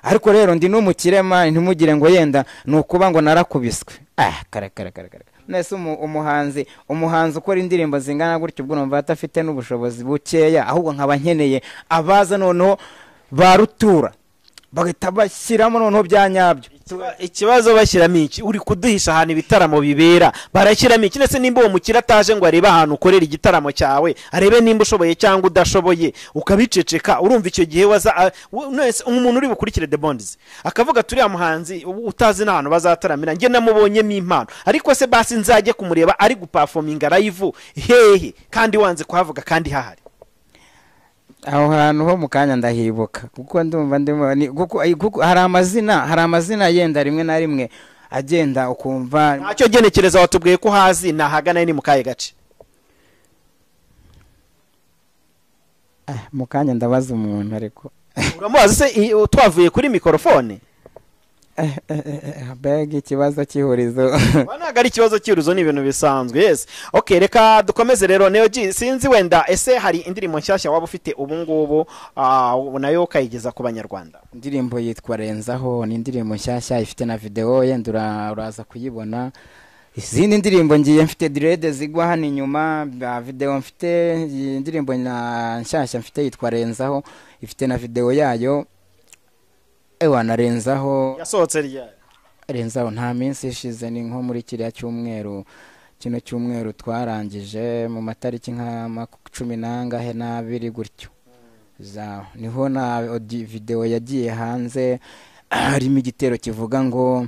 [SPEAKER 1] Ariko rero ndi n'umukirema, ntimugire ngo yenda nukuba ngo narakubiswe. Kare nese umuhanzi ukora indirimbo zingana gutyo ubwo numva atafite n'ubushobozi bukeya, ahubwo nkaba nkeneye abaza noneho barutura bagahita bashyiramo noneho byanyabyo.
[SPEAKER 2] Ikibazo bashyiramo iki? Uri kuduhisha ahantu ibitaramo bibera, barashyiramo iki? Nese nimba uwo mukira ataje ngo arebe ahantu ukorera igitaramo cyawe, arebe nimba ushoboye cyangwa udashoboye, ukabiceceka, urumva icyo gihe umuntu uri bukurikire The Bonds akavuga turiya muhanzi utazi n'ahantu bazataramira, nge namubonyemo impano, ariko se basi nzajye kumureba ari guperforminga live hehe kandi wanze kuhavuga kandi hahari?
[SPEAKER 1] Aho hantu ho mukanya ndahibuka, kuko ndumva kuko hari amazina yenda rimwe na rimwe agenda ukumva
[SPEAKER 2] ntacyo genekereza. Watubwiye ko hazi nahagana ni mukaye gace?
[SPEAKER 1] Mukanya ndabaza umuntu, ariko
[SPEAKER 2] uramubaza se twavuye kuri mikrofone?
[SPEAKER 1] Bega ikibazo cy'ihurizo
[SPEAKER 2] ntabwo ari ikibazo cy'ihurizo, ni ibintu bisanzwe. Yes, okay, reka dukomeze rero. Neyo sinzi wenda ese hari indirimbo nshyashya waba ufite ubu ngubu nayo ukayigeza ku banyarwanda?
[SPEAKER 1] Indirimbo yitwa Renzaho, ni indirimbo nshyashya ifite na video, yenda uraza kuyibona. Izindi ndirimbo ngiye mfite direde zigwa hano inyuma, video mfite indirimbo nshyashya mfite yitwa Renzaho, ifite na video yayo. Narenzaho
[SPEAKER 2] yasohotse ryari?
[SPEAKER 1] Renzaho nta minsi ishize, ni nko muri kiriya cyumweru twarangije mu matariki nka 12 gutyo. Niho na video yagiye hanze, harimo igitero kivuga ngo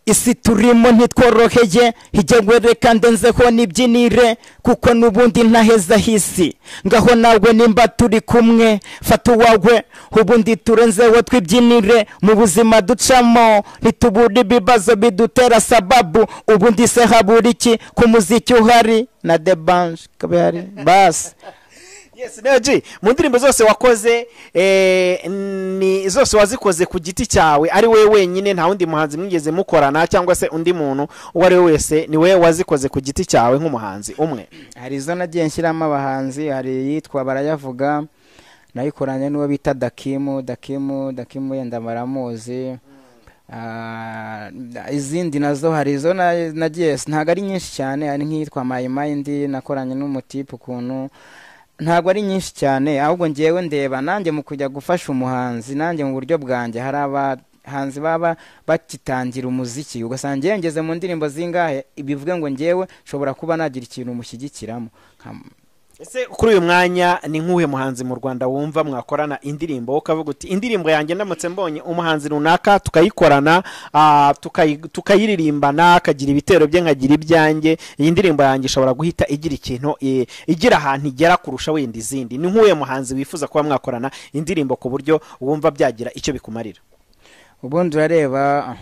[SPEAKER 1] isi turimo ntitworoheye, hijyewe reka ndenzeho nibyinire, kuko nubundi ntaheza hisi. Ngaho nawe nimba turi kumwe fata uwawe, ubundi turenzeho twibyinire. Mu buzima ducamo ntitubura ibibazo bidutera sababu, ubundi se habura iki ku muziki uhari na The Bonds kabihari basi.
[SPEAKER 2] Yes, Neyo mu ndirimbo zose wakoze ni zose wazikoze ku giti cyawe, ari wewe wenyine, nta wundi muhanzi mwigeze mukorana cyangwa se undi muntu uwo ari we wese, ni wewe wazikoze ku giti cyawe nk'umuhanzi umwe?
[SPEAKER 1] Hari izo nagiye nshyiramo abahanzi, hari yitwa Barayavuga nayikoranye n'uwo bita Dakimu yenda baramuzi. Izindi nazo hari izo nagiye ntago ari nyinshi cyane, hari nk'iyitwa My Mind nakoranye n'umutipe ukuntu ntabwo ari nyinshi cyane ahubwo ngewe ndeba nanjye mu kujya gufasha umuhanzi nanjye mu buryo bwanjye hari abahanzi baba bakitangira umuziki ugasanga ngeze mu ndirimbo zingahe bivuge ngo ngewe nshobora kuba nagira ikintu mushyigikiramo.
[SPEAKER 2] ese kuri uyu mwanya ni nk'uhe muhanzi mu Rwanda wumva mwakorana indirimbo ukavuga uti indirimbo yanjye ndamutse mbonye umuhanzi runaka tukayikorana tukayiririmbana akagira ibitero bye nkagira ibyanjye iyi ndirimbo yanjye ishobora guhita igira ikintu igira ahantu igera kurusha wenda izindi? Ni nk'uhe muhanzi wifuza kuba mwakorana indirimbo ku buryo wumva byagira icyo bikumarira?
[SPEAKER 1] ubundi urareba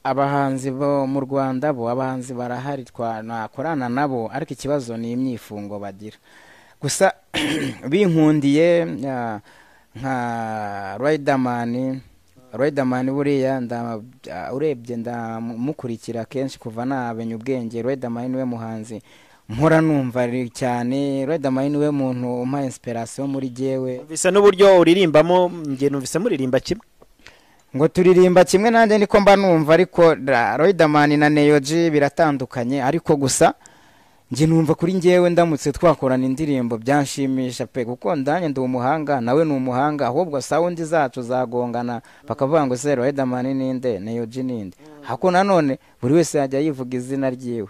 [SPEAKER 1] abahanzi bo mu Rwanda bo abahanzi barahari twakorana nabo ariko ikibazo ni imyifungo bagira. Gusa binkundiye nka Riderman buriya urebye ndamukurikira kenshi kuva nabenya ubwenge. Riderman niwe muhanzi mpora numva cyane. Riderman niwe muntu umpa inspiration muri jewe.
[SPEAKER 2] Bisa n'uburyo uririmbamo nge numvise muririmba kimwe
[SPEAKER 1] ngo turirimba kimwe nanjye niko mba numva ariko Riderman na Neyo biratandukanye ariko gusa nje numva kuri ngewe ndamutse twakorana indirimbo byanshimisha pe kuko ndanye ndi umuhanga nawe ni umuhanga ahubwo sound zacu zagongana bakavuga ngo se Riderman ninde Neyo ninde hako nanone buri wese yajya yivuga izina ryiwe.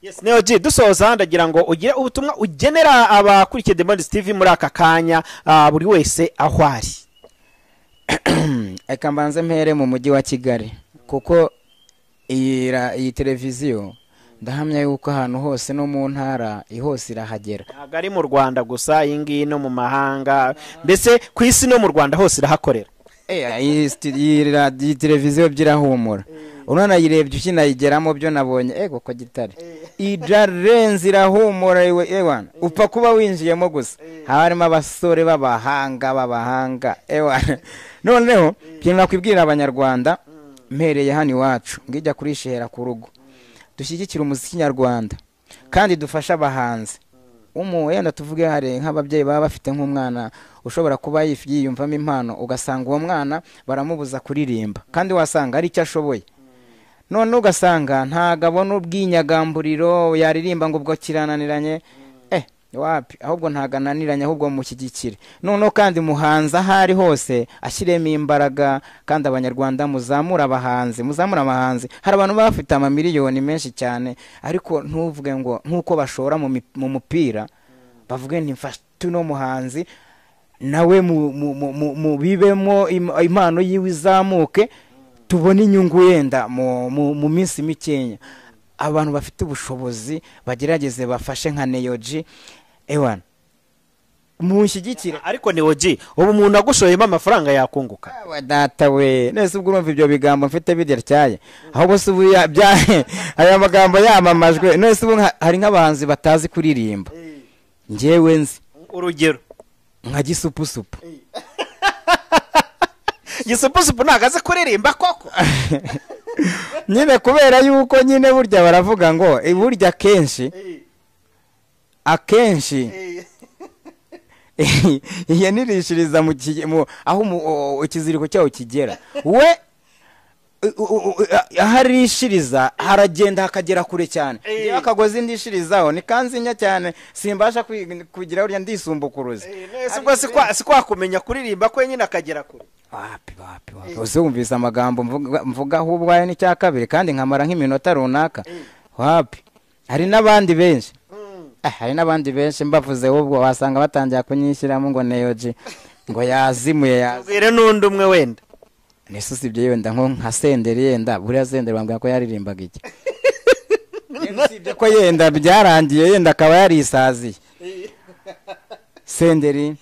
[SPEAKER 2] Yes Neyo dusoza ndagira ngo ugire ubutumwa ugenera abakurikiye The Bond TV muri aka kanya buri wese aho ari.
[SPEAKER 1] Eka mbanze mpere mu mujyi wa Kigali kuko iyi televiziyo ndahamya yuko ahantu hose no mu ntara ihose irahagera.
[SPEAKER 2] Ntabwo ari mu Rwanda gusa iyi no mu mahanga mbese ku isi no mu Rwanda hose irahakorera.
[SPEAKER 1] Iyi televiziyo byirahumura unana yirebye ukinayigeramo byo nabonye ko gitare ijarenze irahumura ewana upfa kuba winjiyemo gusa harimo abasore b'abahanga ewana. Noneho nakwibwira abanyarwanda mpereye hano iwacu ngijya kurishihera ku rugo dushyigikira umuziki nyarwanda kandi dufasha abahanzi wenda tuvuge hari nk'ababyeyi baba bafite nk'umwana ushobora kuba yiyumvamo impano ugasanga uwo mwana baramubuza kuririmba kandi wasanga ari icyo ashoboye none ugasanga ntago abona ubwinyagamburiro yaririmba ngo ubwo kirananiranye wapi ahubwo ntagananiranye ahubwo mushyigikire noneho kandi muhanza hari hose ashyiremo imbaraga kandi abanyarwanda muzamura abahanzi hari abantu bafite amamiliyoni menshi cyane ariko ntuvuge ngo nkuko bashora mu mupira bavuge ntimfashe no muhanzi nawe mu bibemo impano yiwe izamuke tubone inyungu yenda mu minsi mikenya. Abantu bafite ubushobozi bagerageze bafashe nka Neyo ewana mushyigikira
[SPEAKER 2] ariko Neyo ubu umuntu agushoyemo amafaranga yakunguka.
[SPEAKER 1] Data we nese ubwo urumva ibyo bigambo mfite bidertyaye ahubwo se aya magambo yamamajwe nese ubu hari nk'abahanzi batazi kuririmba ngewe nzi
[SPEAKER 2] urugero
[SPEAKER 1] nka Yigisupusupu.
[SPEAKER 2] Yigisupusupu nagaze kuririmba koko
[SPEAKER 1] nyine kubera yuko nyine burya baravuga ngo burya akenshi iyo nirishiriza aho ikiziriko cyaho kigera we aharishiriza haragenda hakagera kure cyane iyo akagozi ndishirizaho ni kanzinya cyane simbasha kugira urya ndisumbukuruza
[SPEAKER 2] ubwo si kwakumenya kuririmba kwe nyine akagera kure.
[SPEAKER 1] Wapi uzi wumvise amagambo mvuga ahubwo n'icya kabiri kandi nkamara nk'iminota runaka wapi hari n'abandi benshi mbavuze ubwo wasanga batangiye kunyishyiramo ngo Neyo ngo yazimuye
[SPEAKER 2] ubwire n'undi umwe wenda
[SPEAKER 1] nese usibye yenda nka Senderi yenda buriya Senderi bambwira ko yaririmbaga iki usibye ko yenda byarangiye yenda akaba yarisaziye Senderi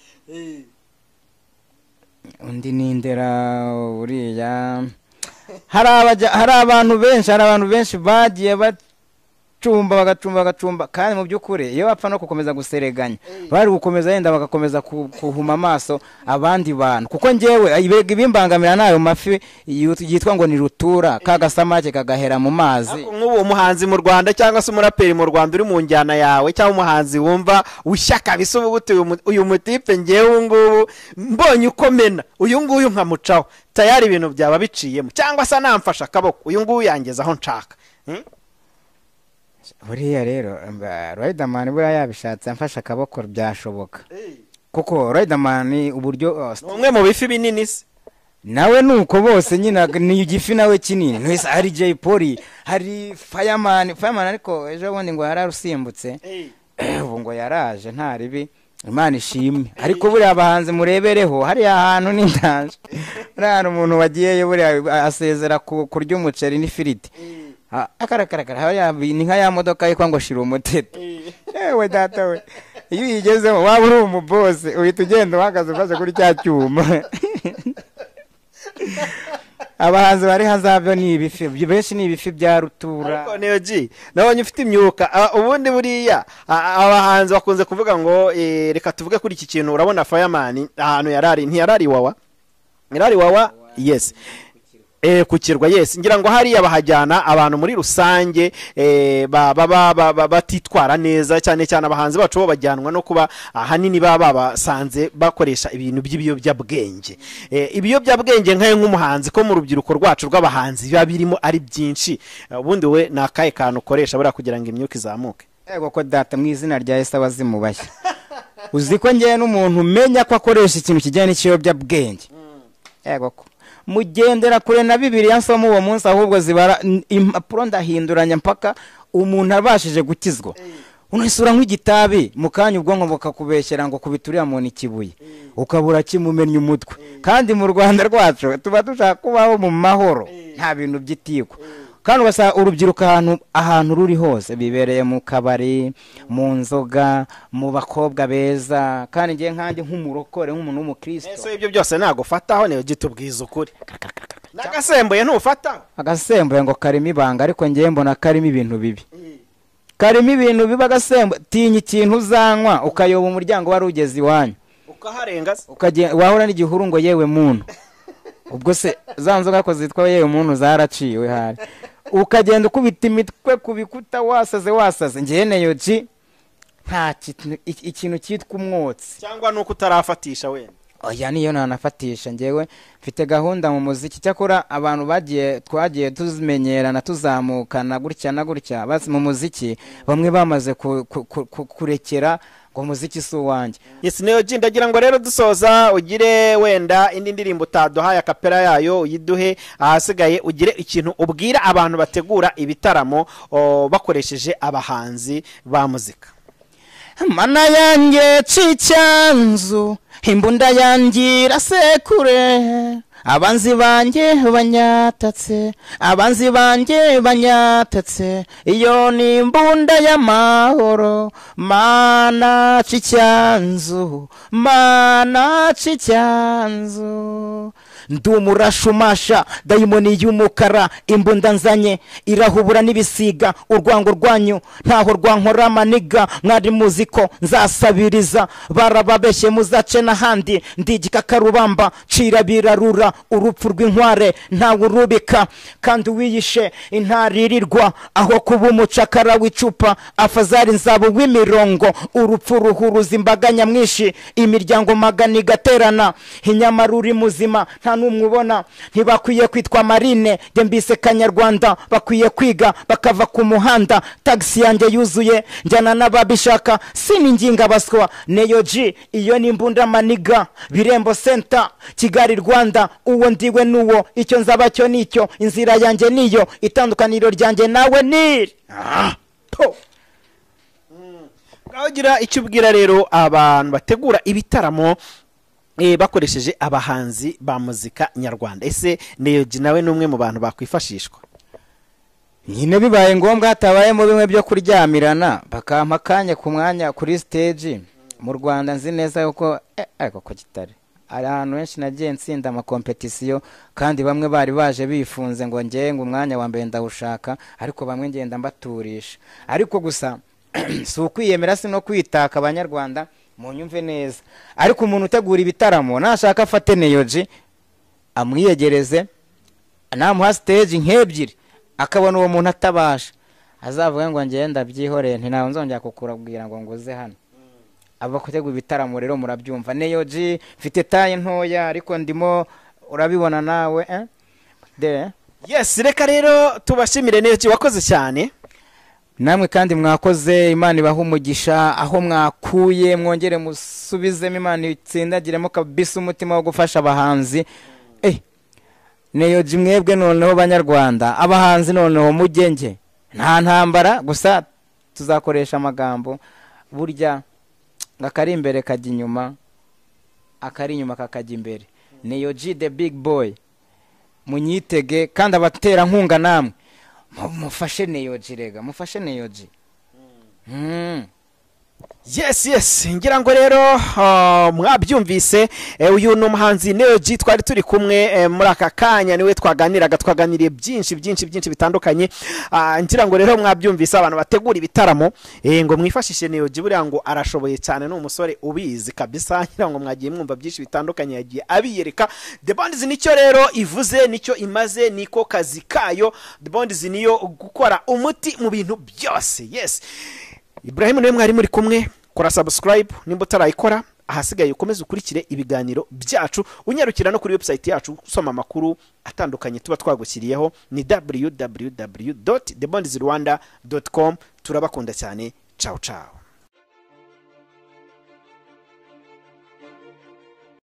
[SPEAKER 1] undi nindera uriya hari abantu benshi bagiye bagacumba kandi mu by'ukuri iyo bapfa no gukomeza gusereganya bari gukomeza yenda bagakomeza kuhuma amaso abandi bantu kuko ngewe ibimbangamira nayo mafi yitwa ngo ni rutura kagasamake kagahera mu mazi.
[SPEAKER 2] Nk'ubu umuhanzi mu Rwanda cyangwa se umuraperi mu Rwanda uri mu njyana yawe cyangwa umuhanzi wumva ushyaka bisububuti uyu mutipe ngewe ngubu mbonye ukomena uyu nguyu nkamucaho tayari ibintu byaba biciyemo cyangwa se namfasha akaboko uyu nguyu yangeza aho nshaka.
[SPEAKER 1] buriya rero Riderman buriya yabishatse amfasha akaboko byashoboka kuko Riderman uburyo
[SPEAKER 2] umwe mu bifi binini se
[SPEAKER 1] nawe nuko bose nyina ni igifi nawe kinini nwese hari Jay Polly hari Fireman ariko ejo bundi ngo yararusimbutse ubu ngo yaraje nta ribi Imana ishimwe ariko buriya abahanzi murebereho hari ahantu n'indanje buriya umuntu wagiyeyo buriya asezera kurya umuceri n'ifiriti akarakara hariya ni nka ya modoka yitwa ngo shira umutete ewe data we iyo uyigezeho waba uri umubose uhita ugenda uhagaze ufashe kuri cya cyuma abahanzi bari hazavyo ni ibifi benshi ni ibifi bya rutura
[SPEAKER 2] ariko Neyo G nabonye ufite imyuka ubundi buriya abahanzi bakunze kuvuga ngo reka tuvuge kuri iki kintu urabona Fireman ahantu ntiyarari wawa yes kukirwa yes ngira ngo hariya bahajyana abantu muri rusange batitwara neza cyane cyane abahanzi bacu bo bajyanwa no kuba ahanini basanze bakoresha ibintu by'ibiyobyabwenge ibiyobyabwenge nkaye nk'umuhanzi ko mu rubyiruko rwacu rw'abahanzi biba birimo ari byinshi ubundi we nakaye kantu ukoresha buriya kugira ngo imyuka izamuke
[SPEAKER 1] yego ko data mu izina rya Yesu abazimubashye uzi ko ngiye n'umuntu umenya ko akoresha ikintu kijyanye n'ikiyobyabwenge yego ko mugendera kure na Bibiliya nsoma uwo munsi ahubwo zibara impapuro ndahinduranya mpaka umuntu abashije gukizwa unisura nk'igitabi mukanya ubwonko bukakubeshyera ngo kubituriya muntu ikibuye ukabura kimumenya umutwe kandi mu Rwanda rwacu tuba dushaka kubaho mu mahoro nta bintu by'itiko kandi ugasanga urubyiruko ahantu ruri hose bibereye mu kabari mu nzoga mu bakobwa beza kandi ngiye nkanjye nk'umurokore nk'umuntu w'umukristo
[SPEAKER 2] ese ibyo byose nagufataho Neyo gitubwiza ukuri nagasembuye ntufataho
[SPEAKER 1] agasembuye ngo karimo ibanga ariko ngiye mbona karimo ibintu bibi agasembuye tinya ikintu uzanywa ukayoba umuryango wari ugeze iwanyu
[SPEAKER 2] ukaharenga
[SPEAKER 1] wahura n'igihuru ngo yewe muntu ubwo se za nzoga ko zitwa yewe muntu zaraciwe hari ukagenda ukubita imitwe ku bikuta wasaze ngiye Neyo G nta ikintu cyitwa umwotsi
[SPEAKER 2] cyangwa nuko utarafatisha wenda
[SPEAKER 1] oya niyo nanafatisha ngewe mfite gahunda mu muziki cyakora abantu twagiye tuzimenyerana tuzamukana gutya na gutya basi mu muziki bamwe bamaze kurekera ngo muziki si uwanjye
[SPEAKER 2] yes Neyo G ndagira ngo rero dusoza ugire wenda indi ndirimbo utaduhaye akapera yayo uyiduhe ahasigaye ugire ikintu ubwira abantu bategura ibitaramo bakoresheje abahanzi ba muzika
[SPEAKER 1] mana yanjye cicyanzu imbunda yangira sekure abanzi banjye banyatatse iyo ni imbunda y'amahoro mana cicyanzu ndumurashumasha dayimoni y'umukara imbunda nzanye irahubura n'ibisiga urwango rwanyu ntaho rwankora maniga mwari muziko nzasabiriza barababeshye muzace n'ahandi ndigika karubamba cira birarura urupfu rw'inkware ntawe urubika kandi uwiyishe intaririrwa aho kuba umucakara w'icupa afazari nzabo w'imirongo urupfu ruhuruza imbaga nyamwinshi imiryango magana igaterana inyamara uri muzima nta n'umwe ubona ntibakwiye kwitwa marine njye mbise kanyarwanda bakwiye kwiga bakava ku muhanda taxi yanjye yuzuye njyana n'ababishaka sininginga baswa Neyo G iyo ni imbunda maniga Birembo Center Kigali Rwanda uwo ndiwe nuwo icyo nzaba cyo nicyo inzira yanjye niyo itandukaniro ryanjye nawe ni
[SPEAKER 2] Gira icyo ubwira rero abantu bategura ibitaramo bakoresheje abahanzi ba muzika nyarwanda ese Neyo G nawe numwe mu bantu bakwifashishwa
[SPEAKER 1] nyine bibaye ngombwa hatabayemo bimwe byo kuryamirana bakampa kanya ku mwanya kuri stage mu Rwanda nzi neza yuko ariko ko kitari ari ahantu henshi nagiye nsinda amakompetisiyo kandi bamwe bari baje bifunze ngo ngiye ngo umwanya wa mbere ndawushaka ariko bamwe ngenda mbaturisha ariko gusa si ukwiyemera si no kwitaka abanyarwanda mu nyumve neza ariko umuntu utegura ibitaramo nashaka afate Neyo G amwiyegereze namuha stage nk'ebyiri akabona uwo muntu atabasha azavuga ngo ngenda byihoreye ntawe nzongera kukurabwira ngo nguze hano aba gutegura ibitaramo rero murabyumva Neyo G mfite taye ntoya ariko ndimo urabibona nawe
[SPEAKER 2] yes reka rero tubashimire Neyo G wakoze cyane
[SPEAKER 1] namwe kandi mwakoze Imana ibaha umugisha aho mwakuye mwongere musubizemo Imana itsindagiremo kabisa umutima wo gufasha abahanzi Neyo mwebwe noneho banyarwanda abahanzi noneho mugenge nta ntambara gusa tuzakoresha amagambo burya ngakari imbere kajya inyuma akari inyuma kakajya imbere Neyo the big boy munyitege kandi abatera nkunga namwe mufashe Neyo rega mufashe Neyo
[SPEAKER 2] yes ngira ngo rero mwabyumvise uyu ni umuhanzi Neyo twari turi kumwe muri aka kanya niwe twaganiriye byinshi bitandukanye ngira ngo rero mwabyumvise abantu bategura ibitaramo ngo mwifashishe Neyo buriya ngo arashoboye cyane ni umusore ubizi kabisa ngira ngo mwagiye mwumva byinshi bitandukanye yagiye abiyereka The Bands nicyo rero ivuze nicyo imaze niko kazi kayo The Bands niyo gukora umuti mu bintu byose yes Ibrahim niwe mwari muri kumwe kora subscribe nimba utarayikora ahasigaye ukomeze ukurikire ibiganiro byacu unyarukira no kuri website yacu usoma amakuru atandukanye tuba twagushyiriyeho ni www.thebondsrwanda.com turabakunda cyane ciao